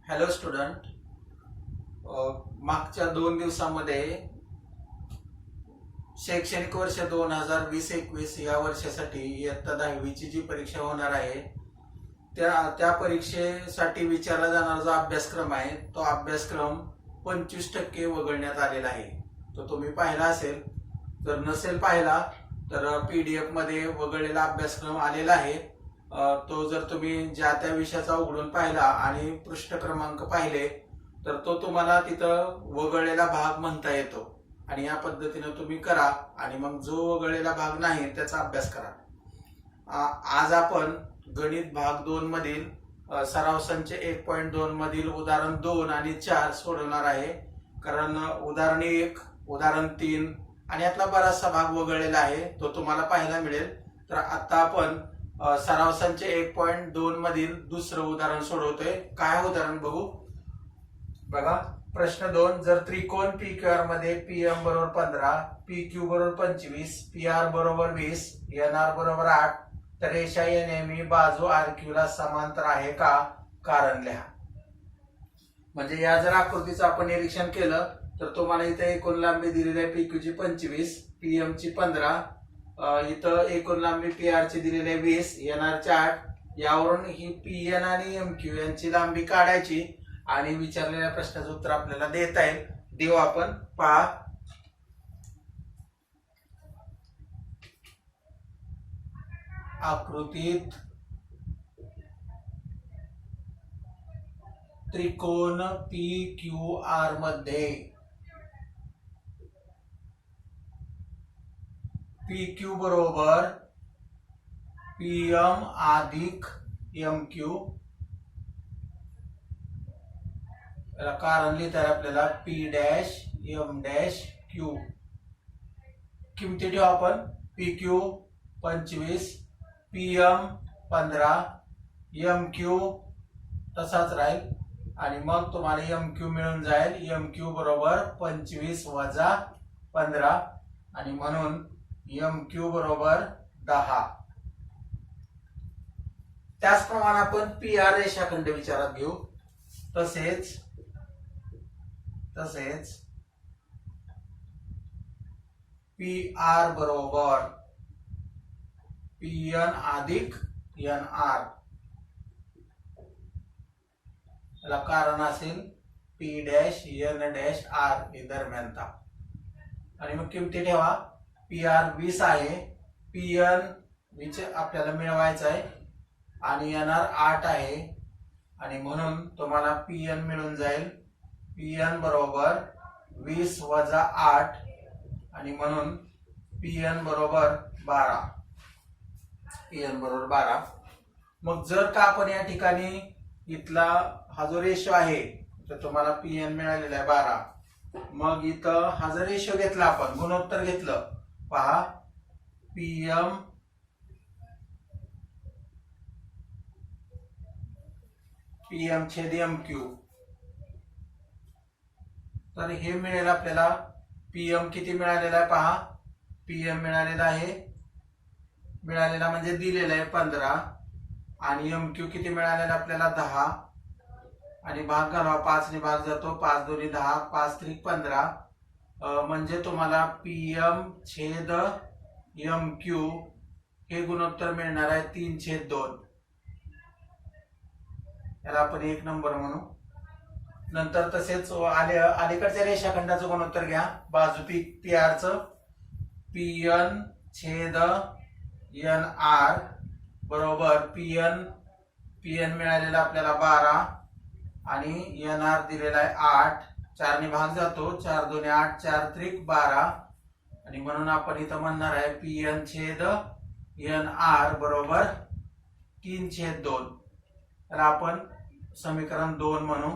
Hello student. मागच्या 2 दिवसामध्ये शैक्षणिक वर्ष 2020-21 या वर्षासाठी इयत्ता 10वीची जी परीक्षा होणार आहे त्या परीक्षेसाठी विचारला जाणारा जो अभ्यासक्रम आहे तो अभ्यासक्रम 25% वगळण्यात आलेला आहे. तो तुम्ही पाहिला असेल. जर नसेल पाहिला तर PDF मध्ये वगळलेला अभ्यासक्रम आलेला आहे. तो जर तुम्ही ज्या त्या विषयाचा उघडून पाहिला आणि पृष्ठ क्रमांक पाहिले तर तो तुम्हाला तिथं वगळलेला भाग म्हणता येतो आणि या पद्धतीने तुम्ही करा आणि मग जो वगळलेला भाग नाही त्याचा अभ्यास करा. आज आपण गणित भाग 2 मधील सराव संच 1.2 मधील उदाहरण 2 आणि 4 सोडवणार आहे. कारण उदाहरण 1, उदाहरण 3 आणि यातला बराचसा भाग वगळलेला आहे, तो तुम्हाला पाहायला मिळेल. तर आता आपण सराव संच 1.2 मधील दुसरं उदाहरण सोडवतोय. काय उदाहरण बघू. बघा, प्रश्न 2. जर त्रिकोण PQR मध्ये PM बरोबर 15, PQ बरोबर 25, PR बरोबर 20, NR बरोबर 8 तर रेषा NME बाजू RQ ला समांतर आहे का? कारण लिहा. म्हणजे या जर आकृतीचं आपण निरीक्षण केलं तर तुम्हाला इथे एकूण लांबी दिलेली आहे PQ ची 25, PM ची 15, इथं एकूण लांबी PR ची दिलेली आहे 20, NR ची 8. यावरून ही PN आणि MQ यांची लांबी काढायची आणि विचारलेल्या प्रश्नाचं उत्तर आपल्याला देता येईल. देऊ आपण. पहा, आकृतीत त्रिकोण PQR मध्ये PQ बरोबर PM अधिक MQ, कारण लिहिता आपल्याला P dash M dash Q. किमती ठेवू आपण. PQ 25, PM 15, MQ तसाच राहील आणि मग तुम्हाला MQ मिळून जाईल. MQ बरोबर 25 वजा 15 आणि म्हणून MQ बरोबर 10. त्याचप्रमाणे आपण PR रेषाखंड विचारात घेऊ. तसेच PR बरोबर PN अधिक NR, याला कारण असेल P dash N dash R हे दरम्यानता. आणि मग किमती ठेवा. PR 20 आहे, PN 20 आपल्याला मिळवायचं आहे आणि NR 8 आहे आणि म्हणून तुम्हाला PN मिळून जाईल. PN बरोबर 20 वजा 8 आणि म्हणून PN बरोबर 12. PN बरोबर 12. मग जर का आपण या ठिकाणी इथला हा जो रेशो आहे तर तुम्हाला PN मिळालेला आहे 12. मग इथं हा जर रेशो घेतला, आपण गुणोत्तर घेतलं, पहा PM छेद MQ, तर हे मिळेल आपल्याला. PM किती मिळालेला आहे पहा. PM मिळालेला म्हणजे दिलेला आहे 15 आणि MQ किती मिळालेला आपल्याला 10 आणि भाग घालवा. 5 ने भाग जातो, 5 दोन्ही 10, 5 त्रिक 15. म्हणजे तुम्हाला PM छेद MQ हे गुणोत्तर मिळणार आहे 3/2. याला आपण 1 नंबर म्हणू. नंतर तसेच अलीकडच्या रेषाखंडाचं गुणोत्तर घ्या. बाजू PR चं PN छेद NR बरोबर PN मिळालेला आपल्याला 12 आणि NR दिलेला आहे 8. 4 ने भाग जातो, 4 दोन्ही 8, 4 त्रिक 12 आणि म्हणून आपण इथं म्हणणार आहे PN छेद NR बरोबर 3/2. तर आपण समीकरण 2 म्हणू.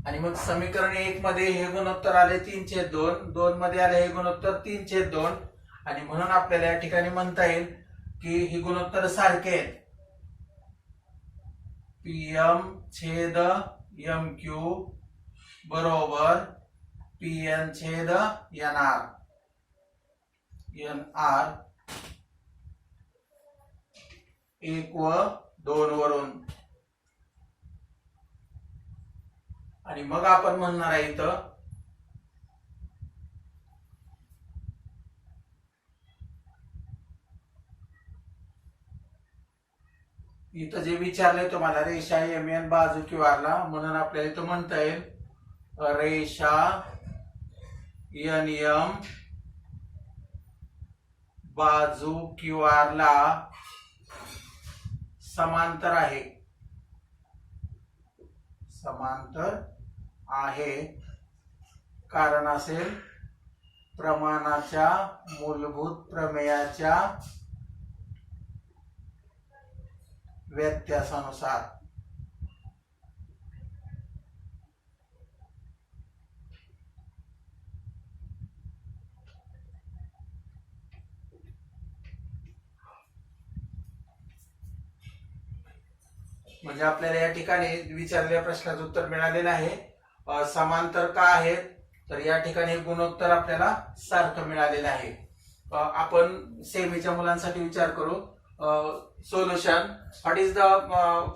आणि मग समीकरण 1 मध्ये हे गुणोत्तर आले 3/2, 2 मध्ये आले हे गुणोत्तर 3/2 आणि म्हणून आपल्याला या ठिकाणी म्हणता येईल की ही गुणोत्तर सारखे आहेत. PM छेद MQ बरोबर PN छेद NR. 1 व 2 वरून आणि मग आपण म्हणणार आहे इथं जे विचारलंय तुम्हाला रेषा एम एन बाजू क्यू आर ला, म्हणून आपल्याला इथं म्हणता येईल रेषा एन एम बाजू क्यू आर ला समांतर आहे, समांतर आहे, कारण असेल प्रमाणाच्या मूलभूत प्रमेयाच्या व्यत्यासानुसार. म्हणजे आपल्याला या ठिकाणी विचारलेल्या प्रश्नाचं उत्तर मिळालेलं आहे. समांतर का आहेत, तर या ठिकाणी गुणोत्तर आपल्याला सारखं मिळालेलं आहे. आपण सेमीच्या मुलांसाठी विचार करू. Solution. What is the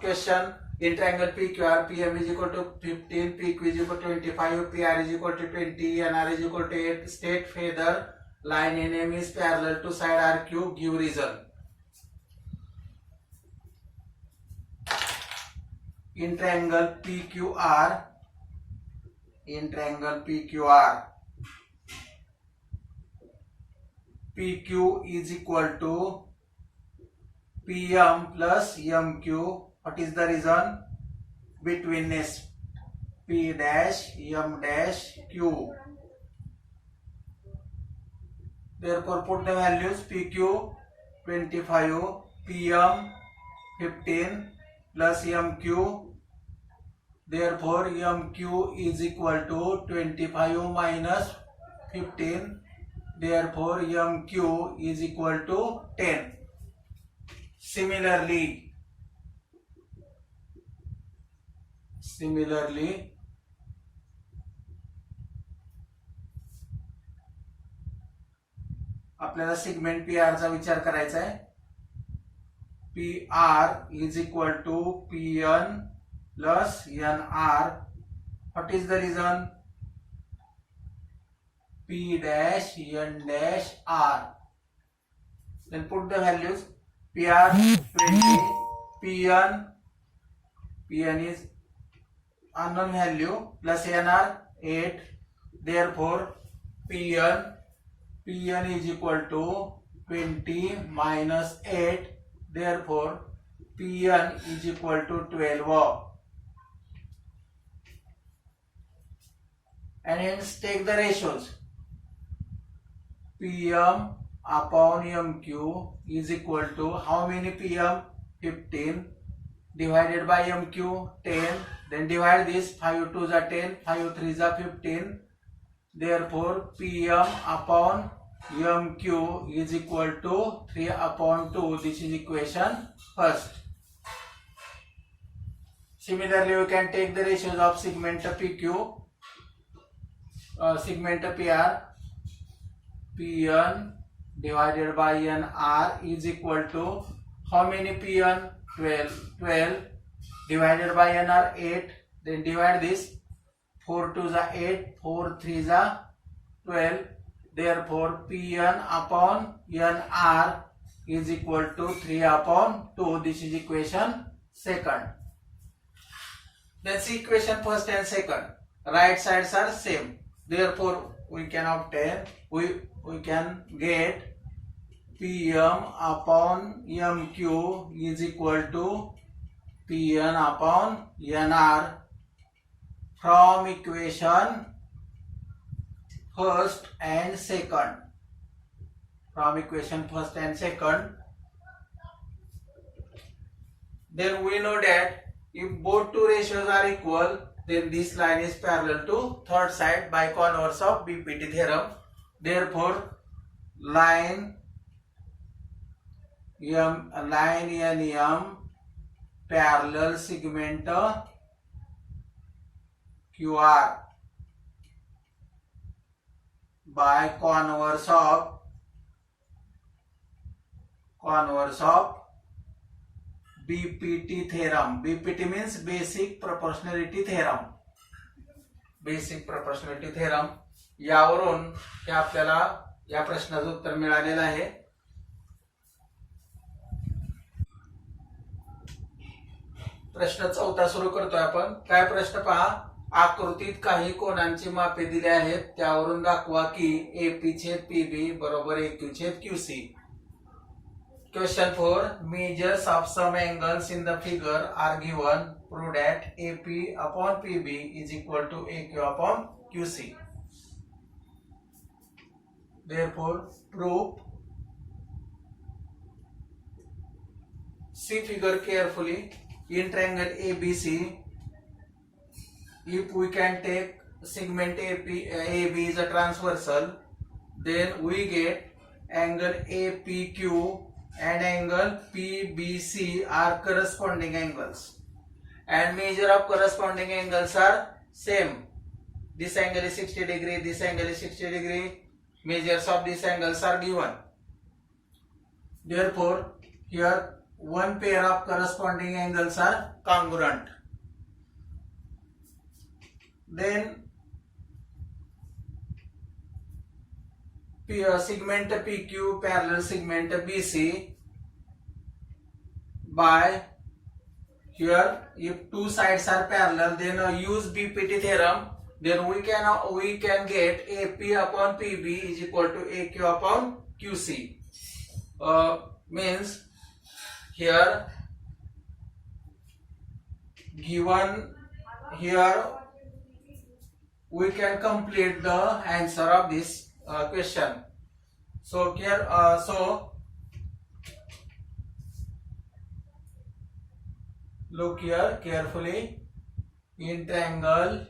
question in triangle PQR? PM is equal to 15, PQ is equal to 25, PR is equal to 20, NR is equal to 8. State whether line NM is parallel to side RQ. Give reason. In triangle PQR, in triangle PQR, PQ is equal to PM plus MQ. What is the reason? Betweenness. P dash M dash Q. Therefore put the values. PQ 25, PM 15 plus MQ. Therefore MQ is equal to 25 minus 15. Therefore MQ is equal to 10. Similarly, आपल्याला segment P R चा विचार करायचा आहे. P R is equal to P N plus N R. What is the reason? P dash N dash R. Then put the values. PR 20, PN is unknown value, plus NR 8. Therefore PN is equal to 20 minus 8. Therefore PN is equal to 12. And hence take the ratios. PM upon MQ is equal to how many PM? 15 divided by MQ 10. Then divide this. 5 2s are 10, 5 3s are 15. Therefore PM upon MQ is equal to 3 upon 2. This is equation first. Similarly, we can take the ratios of segment PQ, segment PR. PN divided by NR is equal to how many PN? 12. 12 divided by NR 8. Then divide this. 4 2s are 8, 4 3s are 12. Therefore PN upon NR is equal to 3 upon 2. This is equation second. Then see equation first and second. Right sides are same. Therefore we can obtain, we can get PM upon MQ is equal to PN upon NR from equation first and second. From equation first and second. Then we know that if both two ratios are equal, then this line is parallel to third side by converse of BPT theorem. Therefore line NM parallel segment QR by converse of BPT theorem. BPT means basic proportionality theorem. Basic proportionality theorem, यावरून हे आपल्याला या प्रश्नाचं उत्तर मिळालेलं आहे. प्रश्न 4 सुरू करतोय आपण. काय प्रश्न पहा. आकृतीत काही कोनांची मापे दिली आहेत, त्यावरून दाखवा की AP छेद PB बरोबर AQ छेद QC. Question 4. Measures of some angles in the figure are given. Prove that AP upon PB is equal to AQ upon QC. Therefore, prove. See figure carefully. In triangle ABC, if we can take segment AB is a transversal, then we get angle APQ and angle PBC are corresponding angles, and measure of corresponding angles are same. This angle is 60 degree, this angle is 60 degree. Measures of these angles are given. Therefore, here one pair of corresponding angles are congruent. Then segment PQ parallel segment BC. By here, if two sides are parallel, then use BPT theorem. Then we can get AP upon PB is equal to AQ upon QC. Means here given here we can complete the answer of this question. So here look here carefully. In triangle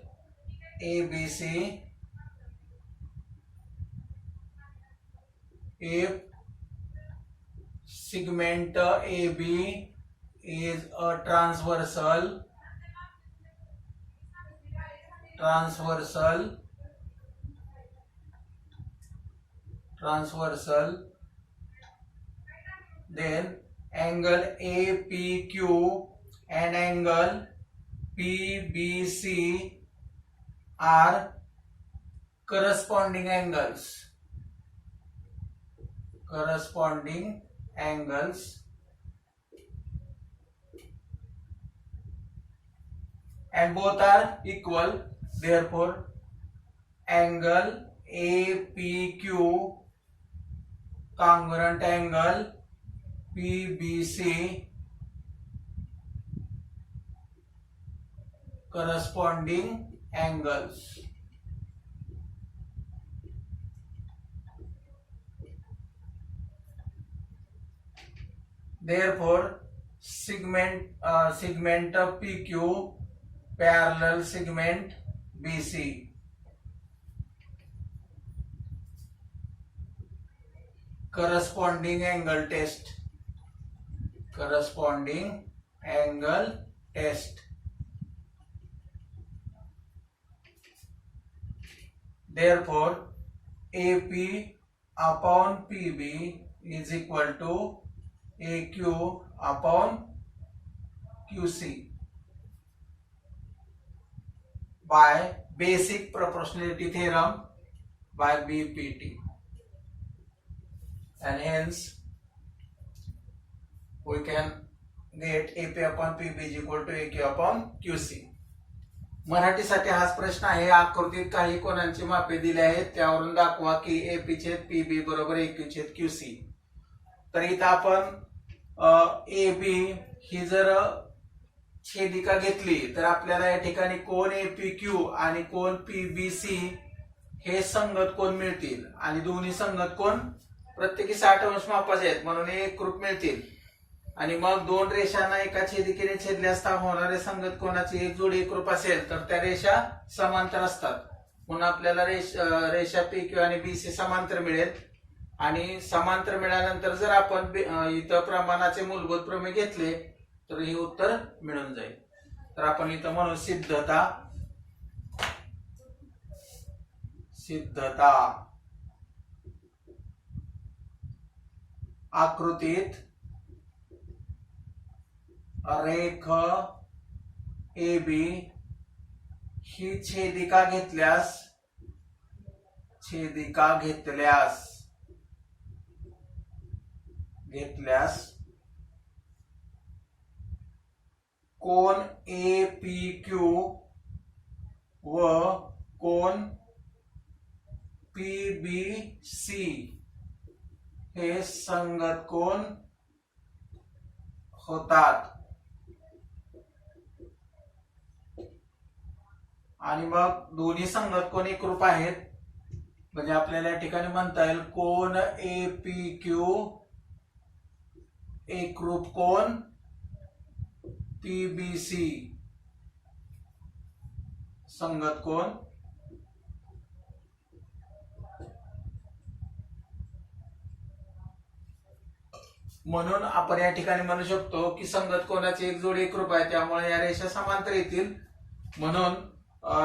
ABC, if segment AB is a transversal, then angle APQ and angle PBC are corresponding angles, and both are equal. Therefore, angle APQ congruent angle PBC corresponding angles. Therefore, segment of PQ parallel segment BC. Corresponding angle test. Therefore, AP upon PB is equal to AQ upon QC by basic proportionality theorem by BPT, and hence we can get AP upon PB is equal to AQ upon QC. मराठीसाठी हाच प्रश्न आहे. आकृतीत काही कोनांची मापे दिली आहेत, त्यावरून दाखवा की AP छेद PB बरोबर AQ छेद QC. तर इथं आपण AB ही जर छेदिका घेतली तर आपल्याला या ठिकाणी कोन APQ आणि कोन PBC हे संगत कोन मिळतील, आणि दोन्ही संगत कोन प्रत्येकी 60 अंश मापाचे आहेत म्हणून हे एकरूप मिळतील. आणि मग दोन रेषांना एका छेदिकेने छेदले असता होणारे संगत कोनाची एक जोडी एकरूप असेल तर त्या रेषा समांतर असतात, म्हणून आपल्याला रेषा PQ आणि BC समांतर मिळेल. आणि समांतर मिळाल्यानंतर जर आपण इथं प्रमाणाचे मूलभूत प्रमेय घेतले तर हे उत्तर मिळून जाईल. तर आपण इथं म्हणू सिद्धता आकृतीत रेख AB ही छेदिका घेतल्यास कोन APQ व कोन PBC हे संगत कोन होतात. आणि मग दोन्ही संगत कोन एकरूप आहेत म्हणजे आपल्याला या ठिकाणी म्हणता येईल कोन APQ एकरूप कोन PBC संगत कोन. म्हणून आपण या ठिकाणी म्हणू शकतो की संगत कोनाची एक जोडी एकरूप आहे त्यामुळे या रेषा समांतर येतील. म्हणून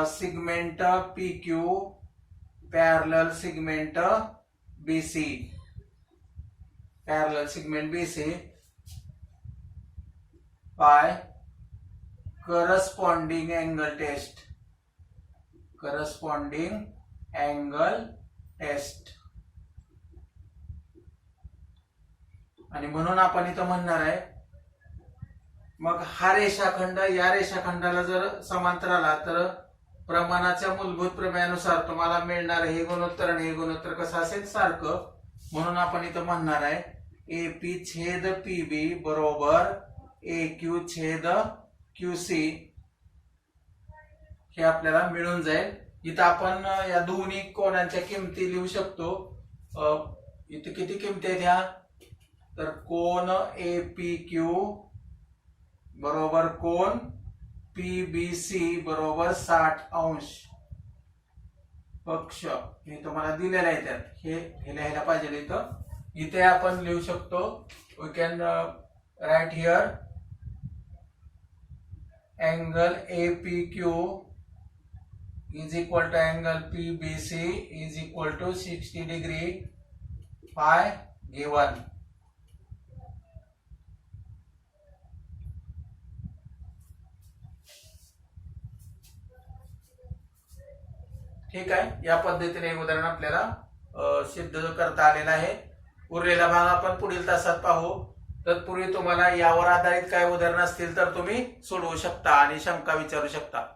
segment PQ parallel segment BC by corresponding angle test. आणि म्हणून आपण इथं म्हणणार आहे मग हा रेषाखंड या रेषाखंडाला जर समांतर आला तर प्रमाणाच्या मूलभूत प्रमेयानुसार तुम्हाला मिळणार हे गुणोत्तर आणि हे गुणोत्तर कसं असेल सारखं. म्हणून आपण इथं म्हणणार आहे AP छेद PB बरोबर AQ छेद QC हे आपल्याला मिळून जाईल. इथं आपण या दोन्ही कोनांच्या किमती लिहू शकतो. इथे किती किमती आहेत ह्या तर कोन APQ बरोबर कोन PBC बरोबर 60 अंश पक्ष हे तुम्हाला दिलेले आहे. त्यात हे लिहायला पाहिजे. इथे आपण लिहू शकतो we can write here angle APQ is equal to angle PBC is equal to 60 degree phi given. ठीक आहे. या पद्धतीने हे उदाहरण आपल्याला सिद्ध करता आलेलं आहे. उरलेला भाग आपण पुढील तासात पाहू. तत्पूर्वी तुम्हाला यावर आधारित काय उदाहरण असतील तर तुम्ही सोडवू शकता आणि शंका विचारू शकता.